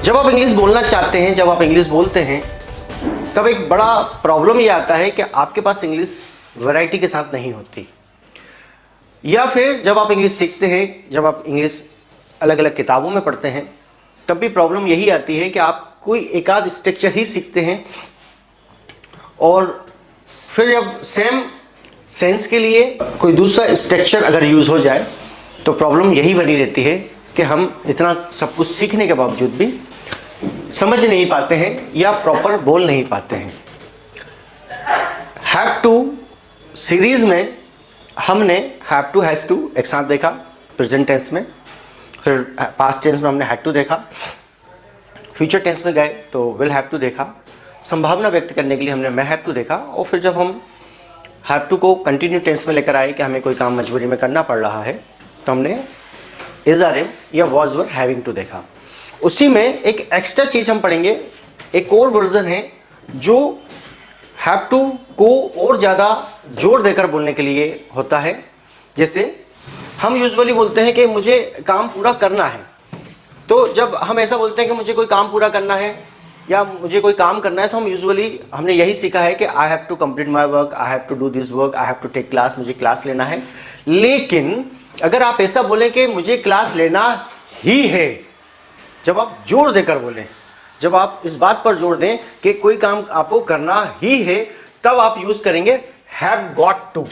जब आप इंग्लिश बोलना चाहते हैं, जब आप इंग्लिश बोलते हैं, तब एक बड़ा प्रॉब्लम ये आता है कि आपके पास इंग्लिश वैरायटी के साथ नहीं होती। या फिर जब आप इंग्लिश सीखते हैं, जब आप इंग्लिश अलग अलग किताबों में पढ़ते हैं, तब भी प्रॉब्लम यही आती है कि आप कोई एक आध स्ट्रक्चर ही सीखते हैं और फिर जब सेम सेंस के लिए कोई दूसरा स्ट्रक्चर अगर यूज़ हो जाए तो प्रॉब्लम यही बनी रहती है कि हम इतना सब कुछ सीखने के बावजूद भी समझ नहीं पाते हैं या प्रॉपर बोल नहीं पाते हैं। हैव टू सीरीज में हमने हैव टू हैज़ टू एक साथ देखा प्रेजेंट टेंस में, फिर पास्ट टेंस में हमने हैड टू देखा, फ्यूचर टेंस में गए तो विल हैव टू देखा, संभावना व्यक्त करने के लिए हमने मैं हैव टू देखा, और फिर जब हम हैव टू को कंटिन्यू टेंस में लेकर आए कि हमें कोई काम मजबूरी में करना पड़ रहा है तो हमने इज आर एम या वॉज वर हैविंग टू देखा। उसी में एक एक्स्ट्रा चीज़ हम पढ़ेंगे, एक और वर्जन है जो हैव टू को और ज़्यादा जोर देकर बोलने के लिए होता है। जैसे हम यूजुअली बोलते हैं कि मुझे काम पूरा करना है, तो जब हम ऐसा बोलते हैं कि मुझे कोई काम पूरा करना है या मुझे कोई काम करना है, तो हम यूजुअली हमने यही सीखा है कि I have to complete my work, I have to do this work, I have to take class, मुझे क्लास लेना है। लेकिन अगर आप ऐसा बोलें कि मुझे क्लास लेना ही है, जब आप जोर देकर बोलें, जब आप इस बात पर जोर दें कि कोई काम आपको करना ही है, तब आप यूज करेंगे हैव गॉट टू।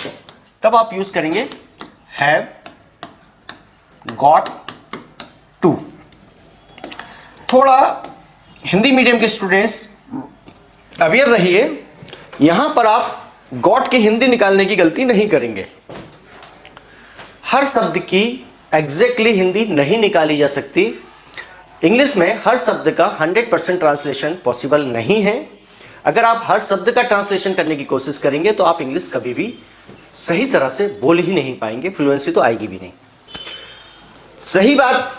तब आप यूज करेंगे हैव गॉट टू। थोड़ा हिंदी मीडियम के स्टूडेंट्स अवेयर रहिए, यहां पर आप गॉट की हिंदी निकालने की गलती नहीं करेंगे। हर शब्द की एग्जैक्टली हिंदी नहीं निकाली जा सकती। इंग्लिश में हर शब्द का 100% ट्रांसलेशन पॉसिबल नहीं है। अगर आप हर शब्द का ट्रांसलेशन करने की कोशिश करेंगे तो आप इंग्लिश कभी भी सही तरह से बोल ही नहीं पाएंगे, फ्लुएंसी तो आएगी भी नहीं। सही बात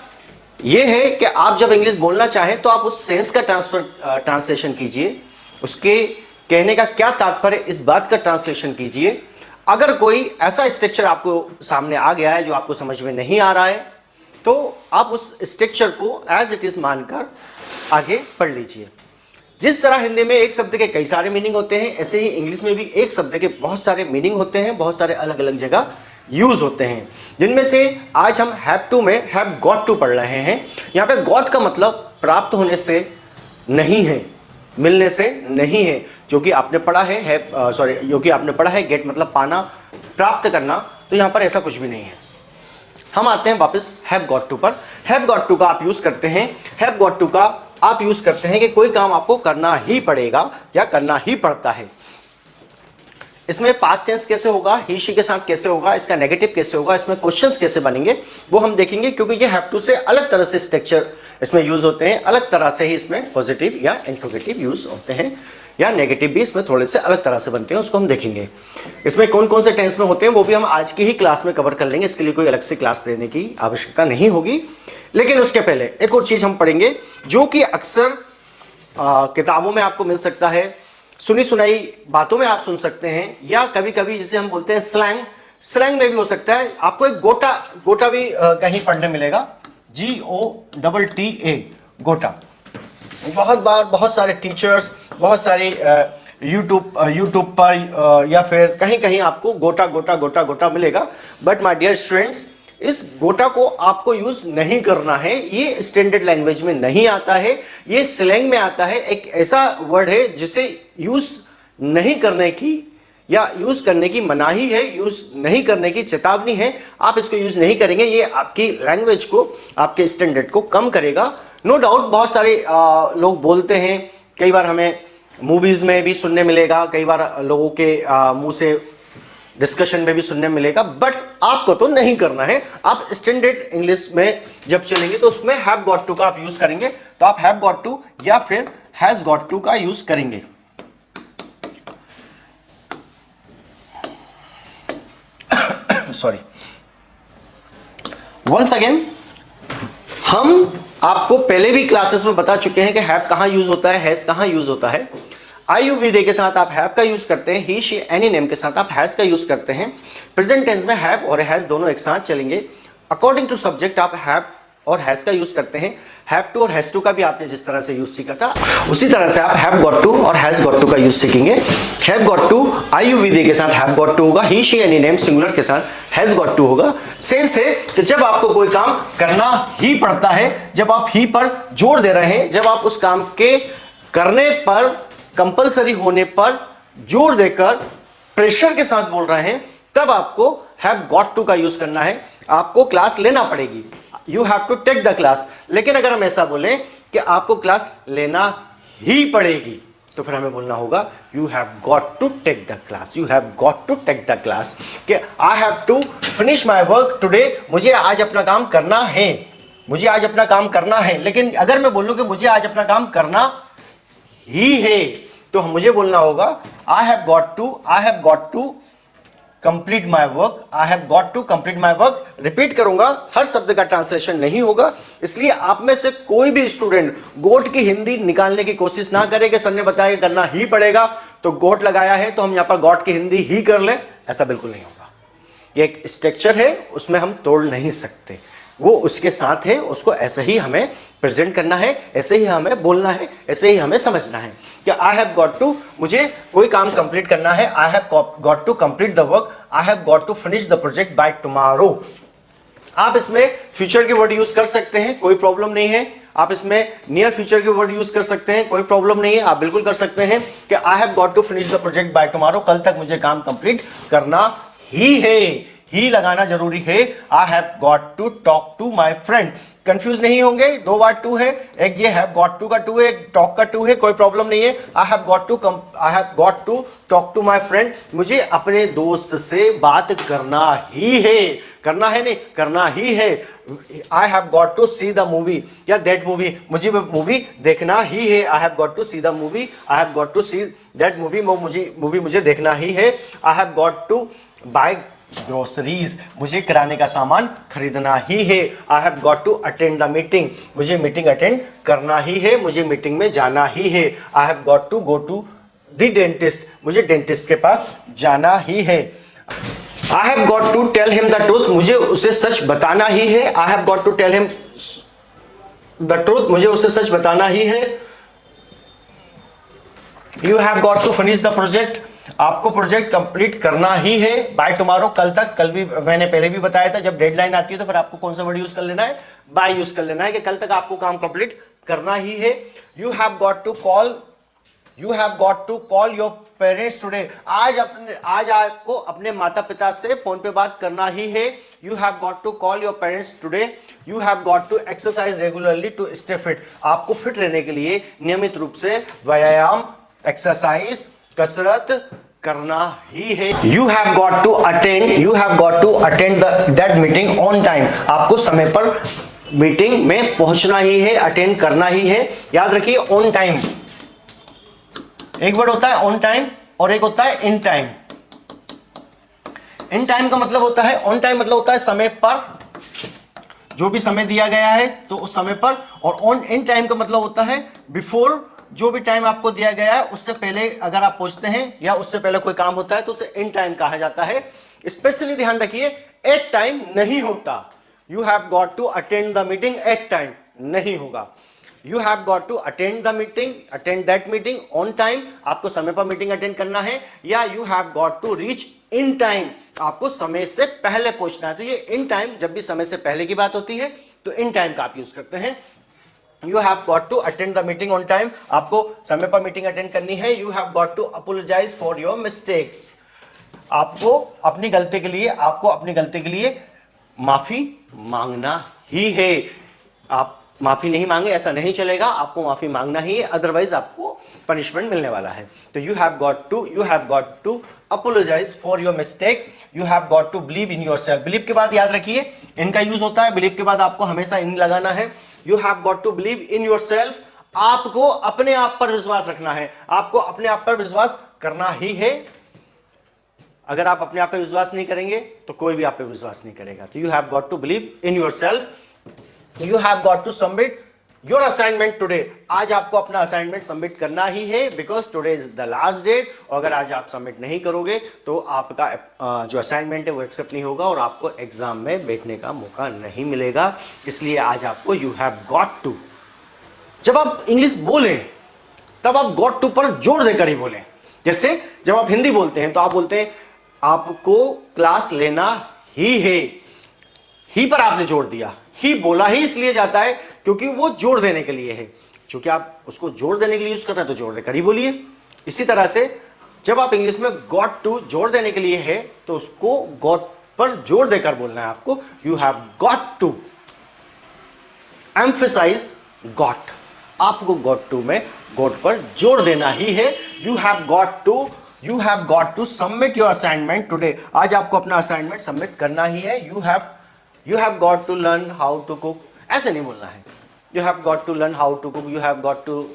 यह है कि आप जब इंग्लिश बोलना चाहें तो आप उस सेंस का ट्रांसलेशन कीजिए, उसके कहने का क्या तात्पर्य इस बात का ट्रांसलेशन कीजिए। अगर कोई ऐसा स्ट्रक्चर आपको सामने आ गया है जो आपको समझ में नहीं आ रहा है, तो आप उस स्ट्रक्चर को एज इट इज मानकर आगे पढ़ लीजिए। जिस तरह हिंदी में एक शब्द के कई सारे मीनिंग होते हैं, ऐसे ही इंग्लिश में भी एक शब्द के बहुत सारे मीनिंग होते हैं, बहुत सारे अलग अलग जगह यूज होते हैं, जिनमें से आज हम हैव टू में हैव गॉट टू पढ़ रहे हैं। यहाँ पे गॉट का मतलब प्राप्त होने से नहीं है, मिलने से नहीं है, जो कि आपने पढ़ा है जो कि आपने पढ़ा है गेट मतलब पाना, प्राप्त करना, तो यहाँ पर ऐसा कुछ भी नहीं है। हम आते हैं वापस हैव गॉट टू पर। हैव गॉट टू का आप यूज करते हैं, हैव गॉट टू का आप यूज करते हैं कि कोई काम आपको करना ही पड़ेगा या करना ही पड़ता है। इसमें पास्ट टेंस कैसे होगा, ही शी के साथ कैसे होगा, इसका नेगेटिव कैसे होगा, इसमें क्वेश्चंस कैसे बनेंगे, वो हम देखेंगे, क्योंकि ये हैव टू से अलग तरह से स्ट्रक्चर इसमें यूज होते हैं, अलग तरह से ही इसमें पॉजिटिव या इंट्रोगेटिव यूज होते हैं, या नेगेटिव भी इसमें थोड़े से अलग तरह से बनते हैं, उसको हम देखेंगे। इसमें कौन कौन से टेंस में होते हैं वो भी हम आज की ही क्लास में कवर कर लेंगे, इसके लिए कोई अलग से क्लास देने की आवश्यकता नहीं होगी। लेकिन उसके पहले एक और चीज़ हम पढ़ेंगे जो कि अक्सर किताबों में आपको मिल सकता है, सुनी सुनाई बातों में आप सुन सकते हैं, या कभी कभी जिसे हम बोलते हैं स्लैंग में भी हो सकता है। आपको एक गोटा भी कहीं पढ़ने मिलेगा, GOTTA, गोटा। बहुत बार बहुत सारे टीचर्स, बहुत सारे यूट्यूब पर या फिर कहीं कहीं आपको गोटा मिलेगा। बट माय डियर स्टूडेंट्स, इस गोटा को आपको यूज नहीं करना है, ये स्टैंडर्ड लैंग्वेज में नहीं आता है, ये स्लैंग में आता है। एक ऐसा वर्ड है जिसे यूज नहीं करने की या यूज करने की मनाही है, यूज नहीं करने की चेतावनी है। आप इसको यूज नहीं करेंगे, ये आपकी लैंग्वेज को, आपके स्टैंडर्ड को कम करेगा। नो डाउट बहुत सारे लोग बोलते हैं, कई बार हमें मूवीज में भी सुनने मिलेगा, कई बार लोगों के मुंह से डिस्कशन में भी सुनने मिलेगा, बट आपको तो नहीं करना है। आप स्टैंडर्ड इंग्लिश में जब चलेंगे तो उसमें हैव गॉट टू का आप यूज करेंगे, तो आप हैव गॉट टू या फिर हैज गॉट टू का यूज करेंगे। सॉरी, वंस अगेन हम आपको पहले भी क्लासेस में बता चुके हैं कि हैव कहां यूज होता है, हैज कहां यूज होता है। IUVD के साथ आप हैव का यूज करते हैं, ही शी एनी नेम के साथ आप हैज का यूज करते हैं। प्रेजेंट टेंस में हैव और हैज दोनों एक साथ चलेंगे। अकॉर्डिंग टू सब्जेक्ट आप हैव और हैज का यूज करते हैं, हैव टू और हैज टू का भी आपने जिस तरह से यूज सीखा था उसी तरह से आप हैव गॉट टू और हैज गॉट टू का यूज सीखेंगे। हैव गॉट टू आईयूवीडी के साथ हैव गॉट टू होगा, ही शी एनी नेम सिंगुलर के साथ हैज गॉट टू होगा। सेंस है कि जब आपको कोई काम करना ही पड़ता है, जब आप ही पर जोर दे रहे हैं, जब आप उस काम के करने पर, कंपलसरी होने पर जोर देकर प्रेशर के साथ बोल रहे हैं, तब आपको हैव गॉट टू का यूज करना है। आपको क्लास लेना पड़ेगी, you have to take the class. लेकिन अगर हम ऐसा बोलें कि आपको क्लास लेना ही पड़ेगी, तो फिर हमें बोलना होगा you have got to take the class, you have got to take the class. कि I have to finish my work today, मुझे आज अपना काम करना है, मुझे आज अपना काम करना है। लेकिन अगर मैं बोलूं कि मुझे आज अपना काम करना ही है, तो मुझे बोलना होगा I have got to complete my work, I have got to complete my work. Repeat करूंगा, हर शब्द का ट्रांसलेशन नहीं होगा, इसलिए आप में से कोई भी स्टूडेंट गोट की हिंदी निकालने की कोशिश ना करे कि सर ने बताया करना ही पड़ेगा तो गोट लगाया है तो हम यहां पर गॉट की हिंदी ही कर लें, ऐसा बिल्कुल नहीं होगा। ये एक स्ट्रक्चर है, उसमें हम तोड़ नहीं सकते, वो उसके साथ है, उसको ऐसे ही हमें प्रेजेंट करना है, ऐसे ही हमें बोलना है, ऐसे ही हमें समझना है कि आई हैव गॉट टू, मुझे कोई काम कंप्लीट करना है, I have got to complete the work, I have got to finish the project by tomorrow. आप इसमें फ्यूचर के वर्ड यूज कर सकते हैं, कोई प्रॉब्लम नहीं है। आप इसमें नियर फ्यूचर के वर्ड यूज कर सकते हैं, कोई प्रॉब्लम नहीं है, आप बिल्कुल कर सकते हैं कि I have got to finish the project by tomorrow, कल तक मुझे काम कंप्लीट करना ही है, ही लगाना जरूरी है। I have got to talk to my friend, confuse नहीं होंगे, दो बार टू है, एक ये हैव गॉट टू का टू है, एक टॉक का टू है, कोई प्रॉब्लम नहीं है। I have got to talk to my friend, मुझे अपने दोस्त से बात करना ही है, करना है नहीं, करना ही है। I have got to see the movie या दैट मूवी, मुझे मूवी देखना ही है। I have got to see the movie, I have got to see that movie, movie मुझे देखना ही है। I have got to buy groceries, मुझे किराने का सामान खरीदना ही है। I have got to attend the meeting, मुझे मीटिंग अटेंड करना ही है, मुझे मीटिंग में जाना ही है। I have got to go to the dentist, मुझे डेंटिस्ट के पास जाना ही है। I have got to tell him the truth, मुझे उसे सच बताना ही है। I have got to tell him the truth, मुझे उसे सच बताना ही है। You have got to finish the project, आपको प्रोजेक्ट कंप्लीट करना ही है बाय टुमारो, कल तक। कल भी मैंने पहले भी बताया था, जब डेडलाइन आती है तो फिर आपको कौन सा वर्ड यूज कर लेना है, बाय यूज कर लेना है कि कल तक आपको काम कंप्लीट करना ही है। You have got to call your parents today, आज आपको अपने माता पिता से फोन पे बात करना ही है। You have got to call your parents today. You have got to exercise regularly to stay fit, आपको फिट रहने के लिए नियमित रूप से व्यायाम, एक्सरसाइज, कसरत करना ही है। You have got to attend that meeting on time, आपको समय पर मीटिंग में पहुंचना ही है, अटेंड करना ही है। याद रखिए ऑन टाइम, एक वर्ड होता है ऑन टाइम और एक होता है इन टाइम। इन टाइम का मतलब होता है, ऑन टाइम मतलब होता है समय पर, जो भी समय दिया गया है तो उस समय पर, और इन टाइम का मतलब होता है बिफोर, जो भी टाइम आपको दिया गया है उससे पहले अगर आप पहुंचते हैं या उससे पहले कोई काम होता है तो उसे इन टाइम कहा जाता है। स्पेशली ध्यान रखिए एट टाइम नहीं होता, you have got to attend the meeting at time नहीं होगा। You have got to attend the meeting, attend that meeting on time, आपको समय पर मीटिंग अटेंड करना है। या you have got to reach in time, आपको समय से पहले पहुंचना है। तो ये इन टाइम, जब भी समय से पहले की बात होती है तो इन टाइम का आप यूज करते हैं। You have got to attend the meeting on time, आपको समय पर मीटिंग अटेंड करनी है। You have got to apologise for your mistakes, आपको अपनी गलती के लिए माफी मांगना ही है। आप माफी नहीं मांगे ऐसा नहीं चलेगा, आपको माफी मांगना ही है, अदरवाइज आपको पनिशमेंट मिलने वाला है। तो you have got to apologise for your mistake. You have got to believe in yourself, believe के बाद याद रखिए इनका यूज होता है, बिलीव के बाद आपको हमेशा इन लगाना है। You have got to believe in yourself, आपको अपने आप पर विश्वास रखना है, आपको अपने आप पर विश्वास करना ही है। अगर आप अपने आप पर विश्वास नहीं करेंगे तो कोई भी आप पे विश्वास नहीं करेगा। तो you have got to believe in yourself. You have got to submit your assignment today, आज आपको अपना असाइनमेंट सबमिट करना ही है, because today is the last date. और अगर आज आप सबमिट नहीं करोगे तो आपका जो असाइनमेंट है वो एक्सेप्ट नहीं होगा और आपको एग्जाम में बैठने का मौका नहीं मिलेगा। इसलिए आज आपको यू हैव गॉट टू, जब आप इंग्लिश बोलें तब आप गॉट टू पर जोर देकर ही बोलें। जैसे जब आप हिंदी बोलते हैं तो आप बोलते हैं आपको क्लास लेना ही है, ही पर आपने जोर दिया, ही बोला ही इसलिए जाता है क्योंकि वो जोर देने के लिए है। क्योंकि आप उसको जोर देने के लिए यूज कर रहे हैं तो जोर देकर ही बोलिए। इसी तरह से जब आप इंग्लिश में गॉट टू जोर देने के लिए है तो उसको गॉट पर जोर देकर बोलना है आपको, you have got to emphasise got, आपको गॉट टू में गॉट पर जोर देना ही है। You have got to submit your assignment today, आज आपको अपना असाइनमेंट सबमिट करना ही है। You have got to learn how to cook, ऐसे नहीं बोलना है you have got to learn how to cook, you have got to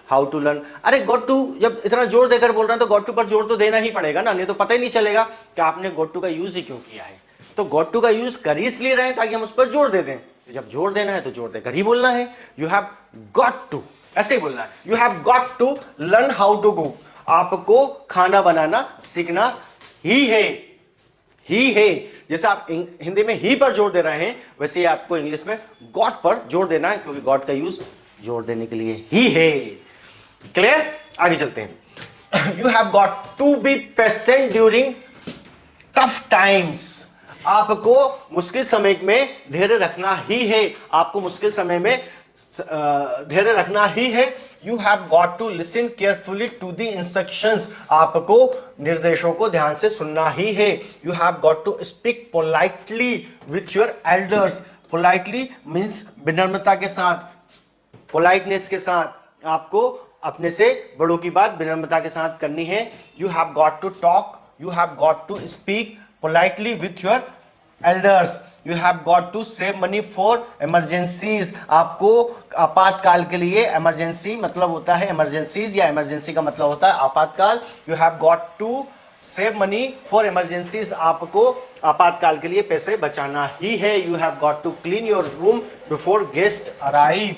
how to learn. अरे गॉट टू जब इतना जोर देकर बोल रहे हैं तो गॉट टू पर जोर तो देना ही पड़ेगा ना, नहीं तो पता ही नहीं चलेगा कि आपने गॉट टू का यूज ही क्यों किया है। तो गॉट टू का यूज कर ही इसलिए रहे हैं ताकि हम उस पर जोर दे दें। जब जोर देना है तो जोर देकर ही बोलना है। यू हैव गॉट टू, ऐसे ही बोलना है, you have got to learn how to cook, आपको खाना बनाना सीखना ही है। जैसे आप हिंदी में ही पर जोर दे रहे हैं वैसे ही आपको इंग्लिश में गॉट पर जोर देना है, क्योंकि गॉट का यूज जोर देने के लिए ही है। क्लियर? आगे चलते हैं। You have got to be patient during tough times, आपको मुश्किल समय में धैर्य रखना ही है, आपको मुश्किल समय में धैर्य रखना ही है। You have got to listen carefully to the instructions, आपको निर्देशों को ध्यान से सुनना ही है। You have got to speak politely with your elders, politely means विनम्रता के साथ, पोलाइटनेस के साथ आपको अपने से बड़ों की बात विनम्रता के साथ करनी है। You have got to talk, you have got to speak politely with your elders, you have got to save money for emergencies, आपको आपातकाल के लिए, इमरजेंसी मतलब होता है इमरजेंसीज या इमरजेंसी का मतलब होता है आपातकाल। You have got to save money for emergencies, आपको आपातकाल के लिए पैसे बचाना ही है। You have got to clean your room before guest arrive,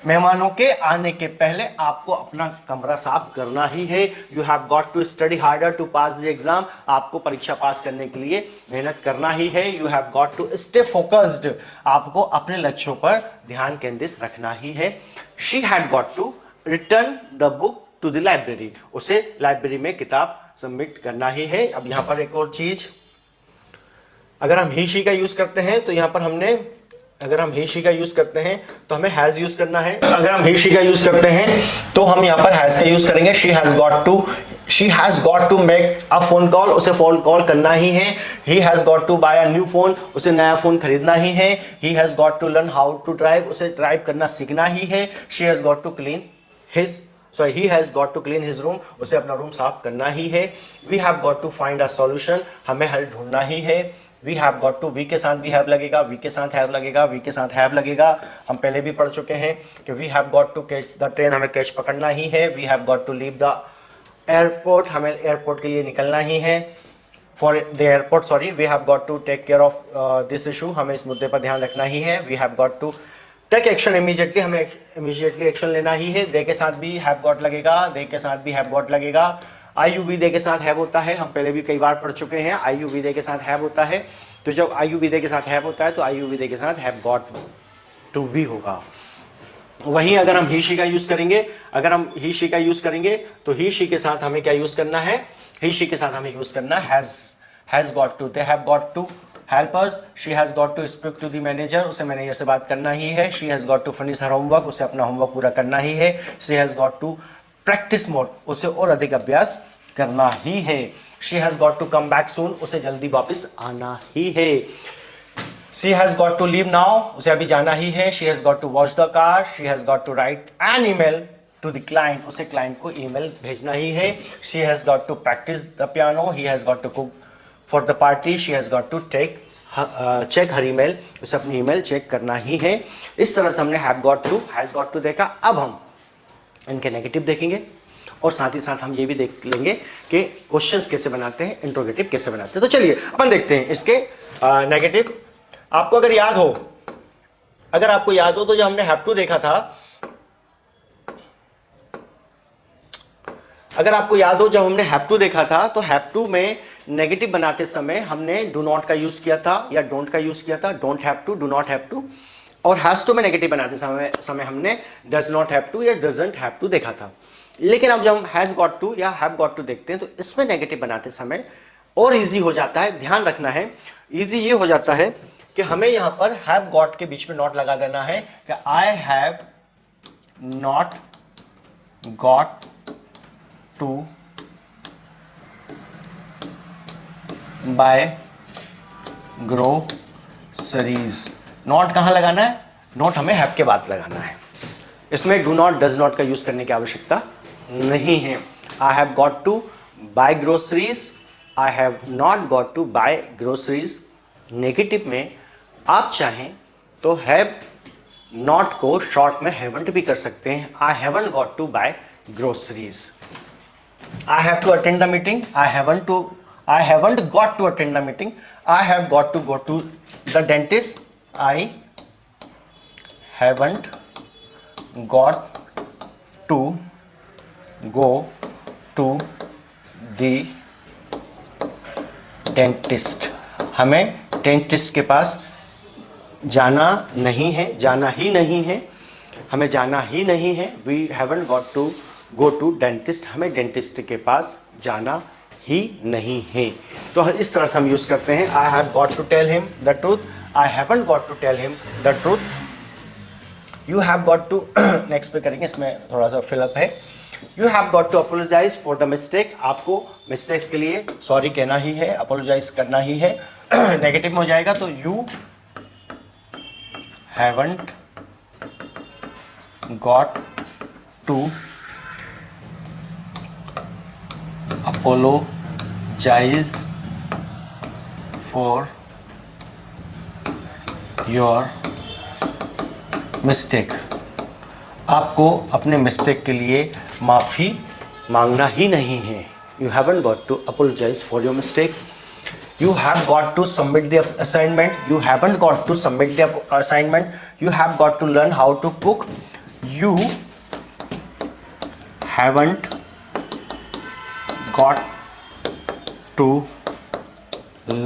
मेहमानों के आने के पहले आपको अपना कमरा साफ करना ही है। You have got to study harder to pass the exam, आपको परीक्षा पास करने के लिए मेहनत करना ही है। You have got to stay focused, आपको अपने लक्ष्यों पर ध्यान केंद्रित रखना ही है। She had got to return the book to the library, उसे लाइब्रेरी में किताब सबमिट करना ही है। अब यहां पर एक और चीज, अगर हम ही शी का यूज करते हैं तो यहां पर अगर हम ही शी का यूज करते हैं तो हमें हैज यूज करना है। अगर हम ही शी का यूज करते हैं तो हम यहाँ पर हैज का यूज करेंगे। She has got to make a phone call, उसे फोन कॉल करना ही है। He has got to buy a new phone, उसे नया फोन खरीदना ही है। He has got to learn how to drive, उसे ड्राइव करना सीखना ही है। She has got to clean he has got to clean his room, उसे अपना रूम साफ करना ही है। We have got to find a solution, हमें हल ढूंढना ही है। We have got to, we के साथ वी हैव लगेगा, वी के साथ हैव लगेगा, वी के साथ हैव लगेगा। हम पहले भी पढ़ चुके हैं कि we have got to catch the train, हमें कैच पकड़ना ही है। We have got to leave the airport, हमें एयरपोर्ट के लिए निकलना ही है। For the airport sorry, we have got to take care of this issue, हमें इस मुद्दे पर ध्यान रखना ही है। We have got to take action immediately, हमें इमीडिएटली एक्शन लेना ही है। दे के साथ भी हैव गॉट लगेगा, दे के साथ भी हैव गॉट लगेगा। आईयूबी दे के साथ हैव होता है, हम पहले भी कई बार पढ़ चुके हैं। आईयूबी दे के साथ हैव होता है, तो जब आईयूबी दे के साथ हैव होता है तो आईयूबी दे के साथ हैव गॉट टू भी होगा। वहीं अगर हम ही शी का यूज करेंगे, तो ही शी के साथ हमें क्या यूज करना है? ही शी के साथ हमें यूज करना है has got to. They have got to help us, she has got to speak to the manager, उसे मैनेजर से बात करना ही है। She has got to finish her homework, उसे अपना होमवर्क पूरा करना ही है। She has got to practise more, उसे और अधिक अभ्यास करना ही है। She has got to come back soon, उसे जल्दी वापस आना ही है। She has got to leave now, उसे अभी जाना ही है। She has got to watch the car, she has got to write an email to the client, उसे क्लाइंट को ईमेल भेजना ही है। She has got to practise the piano, he has got to cook for the party, she has got to check her email, उसे अपनी email check करना ही है। इस तरह से हमने have got to, has got to देखा। अब हम इनके नेगेटिव देखेंगे और साथ ही साथ हम ये भी देख लेंगे कि क्वेश्चंस कैसे बनाते हैं, इंट्रोगेटिव कैसे बनाते हैं। तो चलिए अपन देखते हैं इसके नेगेटिव। आपको अगर याद हो अगर आपको याद हो तो जब हमने हैव टू देखा था, अगर आपको याद हो जब हमने हैव टू देखा था, तो हैव टू में नेगेटिव बनाते समय हमने डू नॉट का यूज किया था या डोंट का यूज किया था, don't have to, do not have to. और हैज टू में नेगेटिव बनाते समय हमने डज नॉट हैव टू या डजंट हैव टू देखा था। लेकिन अब जब हम हैज गॉट टू या हैव गॉट टू देखते हैं तो इसमें नेगेटिव बनाते समय और इजी हो जाता है। ध्यान रखना है, इजी ये हो जाता है कि हमें यहां पर हैव गॉट के बीच में नॉट लगा देना है कि I have not got to buy groceries. Not कहां लगाना है? नॉट हमें हैव के बाद लगाना है। इसमें डू नॉट डज नॉट का यूज करने की आवश्यकता नहीं है। I have got to buy groceries, I have not got to buy groceries. Negative में आप चाहें तो हैव नॉट को शॉर्ट में हैवंट भी कर सकते हैं। I haven't got to buy groceries. I have to attend the meeting. I haven't got to attend the meeting. I have got to go to the dentist. I haven't got to go to the dentist. हमें dentist के पास जाना नहीं है, जाना ही नहीं है, हमें जाना ही नहीं है। We haven't got to go to dentist, हमें डेंटिस्ट के पास जाना ही नहीं है। तो इस तरह से हम यूज करते हैं। I have got to tell him the truth, I haven't got to tell him the truth, you have got to next pay करेंगे, इसमें थोड़ा सा फिलअप है। You have got to apologise for the mistake, आपको mistakes के लिए sorry कहना ही है, अपोलोजाइज करना ही है। नेगेटिव में हो जाएगा तो you haven't got to apologize for your mistake, आपको अपने मिस्टेक के लिए माफ़ी मांगना ही नहीं है। You haven't got to apologize for your mistake. You have got to submit the assignment. You haven't got to submit the assignment. You have got to learn how to cook. You haven't got to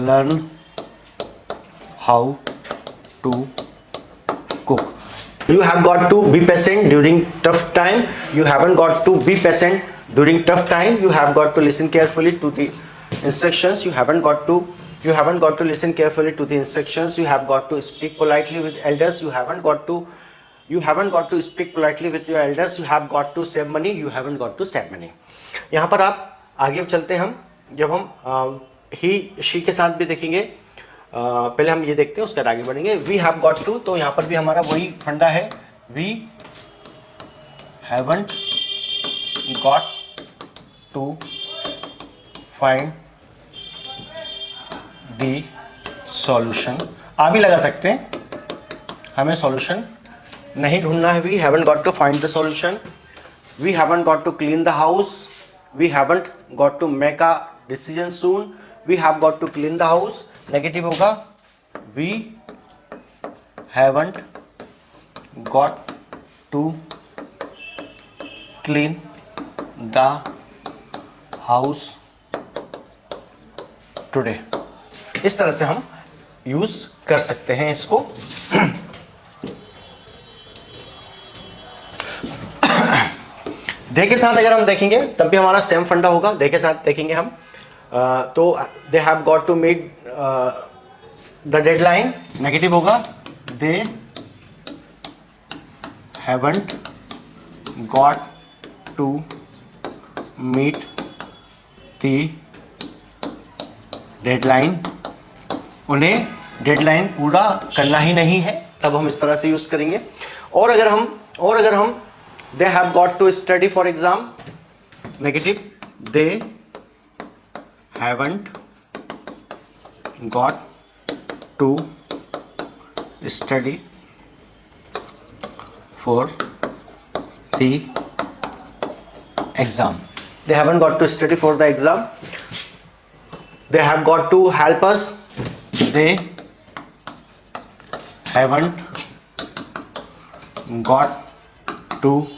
learn how to cook. You have got to be patient during tough time. You haven't got to be patient during tough time. You have got to listen carefully to the instructions. You haven't got to listen carefully to the instructions. You have got to speak politely with elders. You haven't got to speak politely with your elders. You have got to save money. You haven't got to save money. यहाँ पर आप आगे चलते हैं, हम जब हम ही she के साथ भी देखेंगे। पहले हम ये देखते हैं, उसके बाद आगे बढ़ेंगे। वी हैव गॉट टू, तो यहाँ पर भी हमारा वही फंडा है, we haven't got to find the solution. आप भी लगा सकते हैं, हमें सॉल्यूशन नहीं ढूंढना है। We haven't got to find the solution. We haven't got to clean the house. We haven't got to make a decision soon. We have got to clean the house. Negative होगा, we haven't got to clean the house today. इस तरह से हम use कर सकते हैं इसको। दे के साथ अगर हम देखेंगे तब भी हमारा सेम फंडा होगा। दे के साथ देखेंगे हम तो they have got to make the deadline. Negative होगा, they haven't got to meet the deadline. उन्हें डेडलाइन पूरा करना ही नहीं है, तब हम इस तरह से यूज करेंगे। और अगर हम they have got to study for exam, negative, they haven't got to study for the exam. They haven't got to study for the exam. They have got to help us. They haven't got to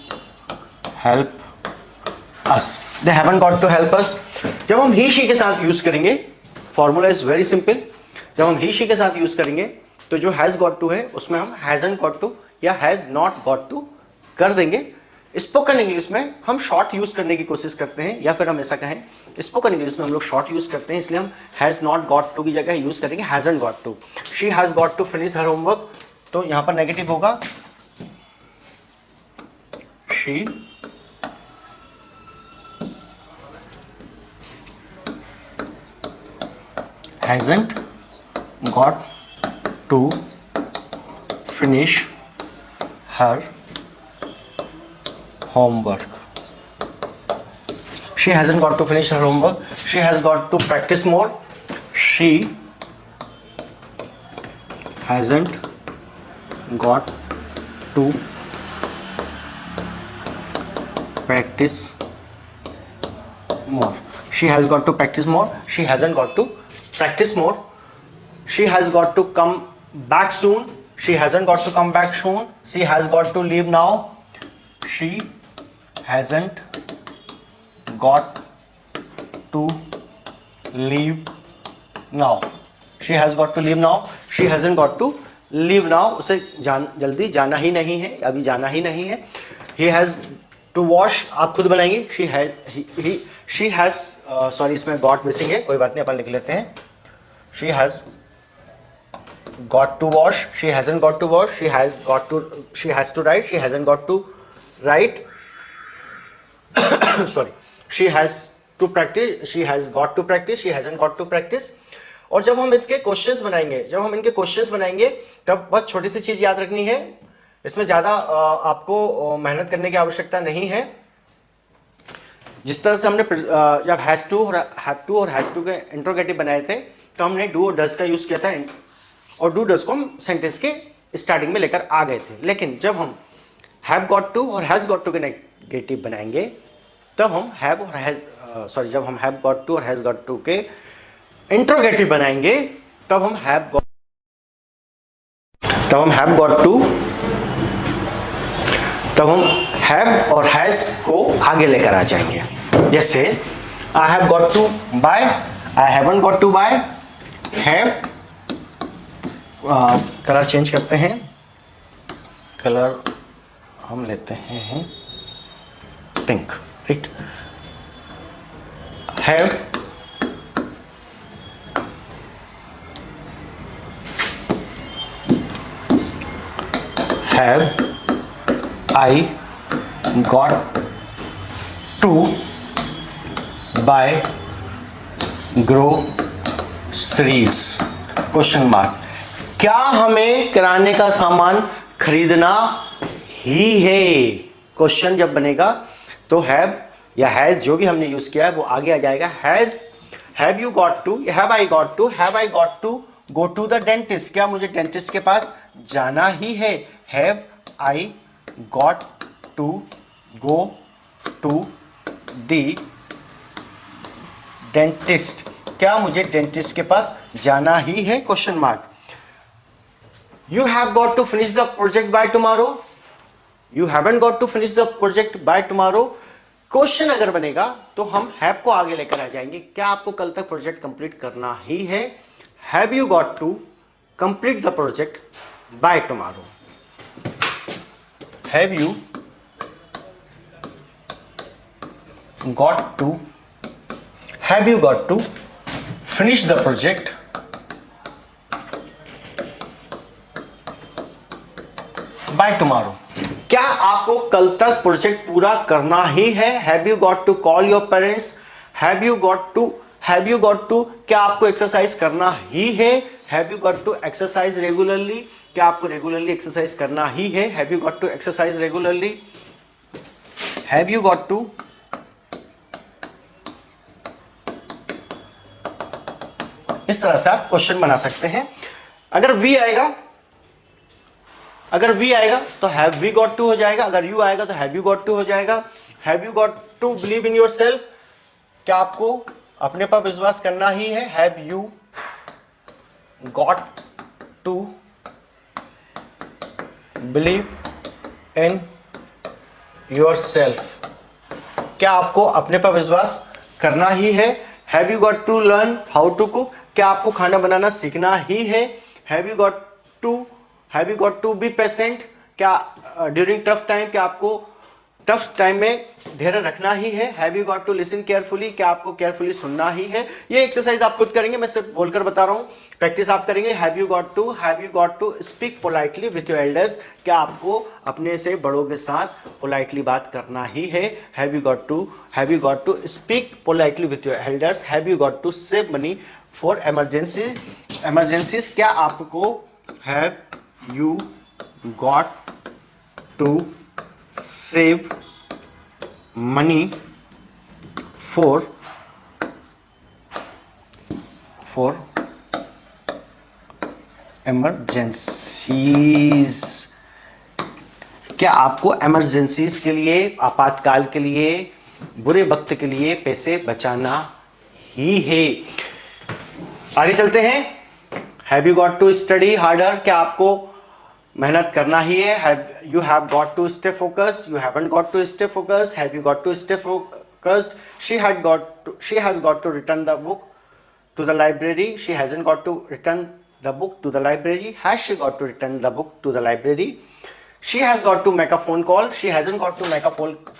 help us, they haven't got to help us। जब हम ही she के साथ use करेंगे, formula is very simple, जब हम ही she के साथ use करेंगे तो जो हैज गॉट टू है उसमें हम हैजंट गॉट टू या हैज नॉट गॉट टू कर देंगे। स्पोकन इंग्लिश में हम शॉर्ट यूज करने की कोशिश करते हैं, या फिर हम ऐसा कहें स्पोकन इंग्लिश में हम लोग शॉर्ट यूज करते हैं, इसलिए हम हैज नॉट गॉट टू की जगह यूज करेंगे hasn't got to. She has got to finish her homework, तो यहां पर नेगेटिव होगा she hasn't got to finish her homework, she hasn't got to finish her homework, she has got to practice more, she hasn't got to practice more, she has got to practice more, she hasn't got to practice more, she has got to come back soon, she hasn't got to come back soon, she has got to leave now, she hasn't got to leave now, she has got to leave now, she hasn't got to leave now, उसे जल्दी जाना ही नहीं है, अभी जाना ही नहीं है। he has to wash, आप खुद बनाएंगे, she has सॉरी इसमें got मिसिंग है, कोई बात नहीं अपन लिख लेते हैं, she has got to wash, she hasn't got to wash, she has to write, she hasn't got to write sorry, she has to practice, she has got to practice, she hasn't got to practice। और जब हम इसके questions बनाएंगे, जब हम इनके questions बनाएंगे तब बहुत छोटी सी चीज याद रखनी है, इसमें ज्यादा आपको मेहनत करने की आवश्यकता नहीं है। जिस तरह से हमने जब हैज टू और हैव टू और हैज टू के इंट्रोगेटिव बनाए थे तो हमने डू और डज का यूज किया था, और डू डज को हम सेंटेंस के स्टार्टिंग में लेकर आ गए थे। लेकिन जब हम हैव गॉट टू और हैज गॉट टू के नेगेटिव बनाएंगे तब हम हैव और हैज जब हम हैव गॉट टू और हैज गॉट टू के इंट्रोगेटिव बनाएंगे तब हम हैव गॉट टू, तब हम हैव और हैज को आगे लेकर आ जाएंगे। जैसे I have got to buy, I haven't got to buy, have, colour change करते हैं, कलर हम लेते हैं pink, right, have I got to buy groceries, question mark. क्या हमें किराने का सामान खरीदना ही है? क्वेश्चन जब बनेगा तो हैव या हैज जो भी हमने यूज किया है वो आगे आ जाएगा। Have you got to, have I got to go to the dentist, क्या मुझे डेंटिस्ट के पास जाना ही है? Have I got to go to the dentist, क्या मुझे डेंटिस्ट के पास जाना ही है? Question mark. You have got to finish the project by tomorrow, you haven't got to finish the project by tomorrow. Question अगर बनेगा तो हम हैव को आगे लेकर आ जाएंगे, क्या आपको कल तक प्रोजेक्ट कंप्लीट करना ही है? Have you got to complete the project by tomorrow, have you got to finish the project by tomorrow, क्या आपको कल तक प्रोजेक्ट पूरा करना ही है? Have you got to call your parents, have you got to क्या आपको एक्सरसाइज करना ही है? Have you got to exercise regularly, क्या आपको रेगुलरली एक्सरसाइज करना ही है? Have you got to exercise regularly, have you got to इस तरह से आप क्वेश्चन बना सकते हैं। अगर वी आएगा तो हैव वी गॉट टू हो जाएगा, अगर यू आएगा तो हैव यू गॉट टू हो जाएगा। Have you got to believe in yourself, क्या आपको अपने पर विश्वास करना ही है? Have you got to believe in yourself, क्या आपको अपने पर विश्वास करना ही है? Have you got to learn how to cook, क्या आपको खाना बनाना सीखना ही है? Have you got to be patient, क्या ड्यूरिंग टफ टाइम, क्या आपको टफ टाइम में धैर्य रखना ही है? Have you got to listen carefully, क्या आपको केयरफुली सुनना ही है? ये एक्सरसाइज आप खुद करेंगे, मैं सिर्फ बोलकर बता रहा हूं, प्रैक्टिस आप करेंगे। Have you got to speak politely with your elders, क्या आपको अपने से बड़ों के साथ पोलाइटली बात करना ही है? Have you got to speak politely with your elders? Have you got to save money for emergencies, क्या आपको have you got to save money for emergencies, क्या आपको इमरजेंसीज के लिए, आपातकाल के लिए, बुरे वक्त के लिए पैसे बचाना ही है? आगे चलते हैं। Have you got to study harder, क्या आपको मेहनत करना ही है? You have got to stay focused, you haven't got to stay focused, have you got to stay focused? She has got to return the book to the library, she hasn't got to return the book to the library, has she got to return the book to the library? She has got to make a phone call, she hasn't got to make a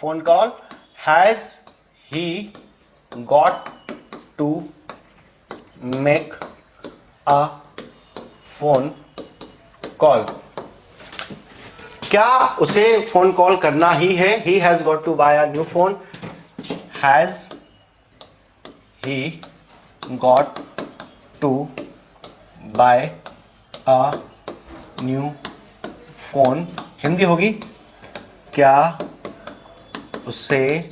phone call, has he got to make a phone call, क्या उसे phone call करना ही है? He has got to buy a new phone, has he got to buy a new phone, Hindi होगी, क्या उसे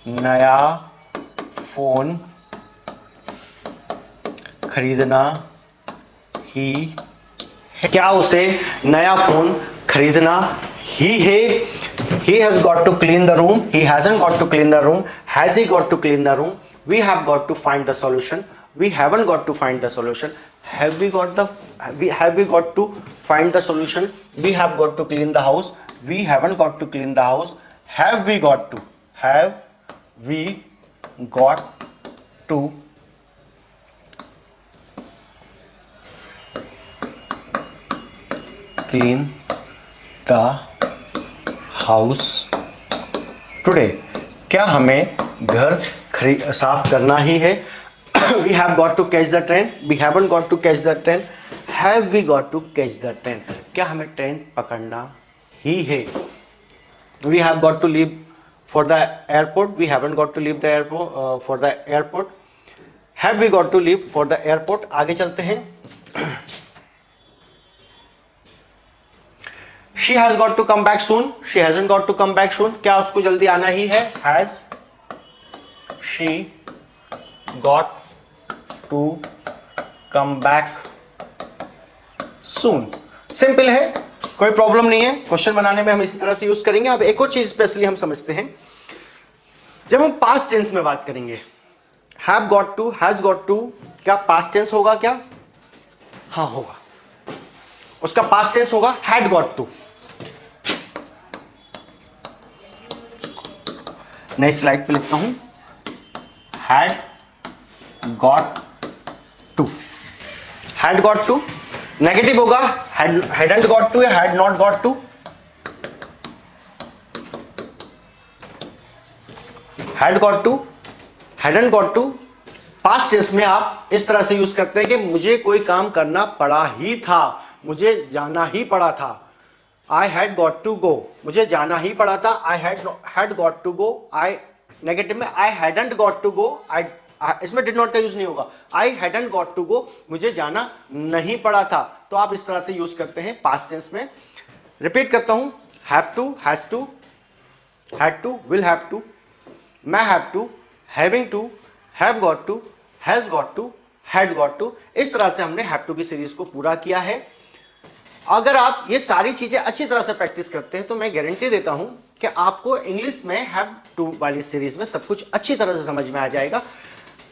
नया phone खरीदना ही है? क्या उसे नया फोन खरीदना ही है? He has got to clean the room, he hasn't got to clean the room, has he got to clean the room? We have got to find the solution, we haven't got to find the solution. Have we got to find the solution? We have got to clean the house, we haven't got to clean the house. Have we got to clean the house today, क्या हमें घर साफ करना ही है? We have got to catch the train, we haven't got to catch the train, have we got to catch the train, क्या हमें train पकड़ना ही है? We have got to leave for the airport, we haven't got to leave the airport for the airport, have we got to leave for the airport? आगे चलते हैं। She has got to come back soon, she hasn't got to come back soon, क्या उसको जल्दी आना ही है? Has she got to come back soon? Simple है, कोई प्रॉब्लम नहीं है, क्वेश्चन बनाने में हम इसी तरह से यूज करेंगे। अब एक और चीज स्पेशली हम समझते हैं, जब हम पास्ट टेंस में बात करेंगे, have got to, has got to, क्या पास्ट टेंस होगा? क्या हाँ होगा, उसका पास्ट टेंस होगा हैड गॉट टू। नई स्लाइड पे लिखता हूं, had got to, had got to negative होगा, हैडंट गॉट टू या had not got to? Had got to, hadn't got to, past tense में आप इस तरह से यूज करते हैं कि मुझे कोई काम करना पड़ा ही था, मुझे जाना ही पड़ा था। I had got to go, मुझे जाना ही पड़ा था। I had got to go, I negative में I hadn't got to go, इसमें did not का यूज नहीं होगा। I hadn't got to go, मुझे जाना नहीं पड़ा था। तो आप इस तरह से यूज करते हैं पास्ट टेंस में। रिपीट करता हूं, have to, has to, had to, will have to, may have to, having to, have got to, has got to, had got to। इस तरह से हमने have to की सीरीज को पूरा किया है। अगर आप ये सारी चीजें अच्छी तरह से प्रैक्टिस करते हैं तो मैं गारंटी देता हूं कि आपको इंग्लिश में हैव टू वाली सीरीज में सब कुछ अच्छी तरह से समझ में आ जाएगा।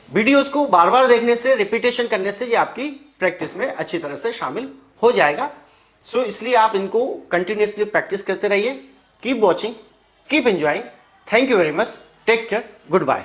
वीडियोस को बार बार देखने से, रिपीटेशन करने से ये आपकी प्रैक्टिस में अच्छी तरह से शामिल हो जाएगा। सो इसलिए आप इनको कंटिन्यूसली प्रैक्टिस करते रहिए। Keep watching, keep enjoying. Thank you very much, take care, good bye.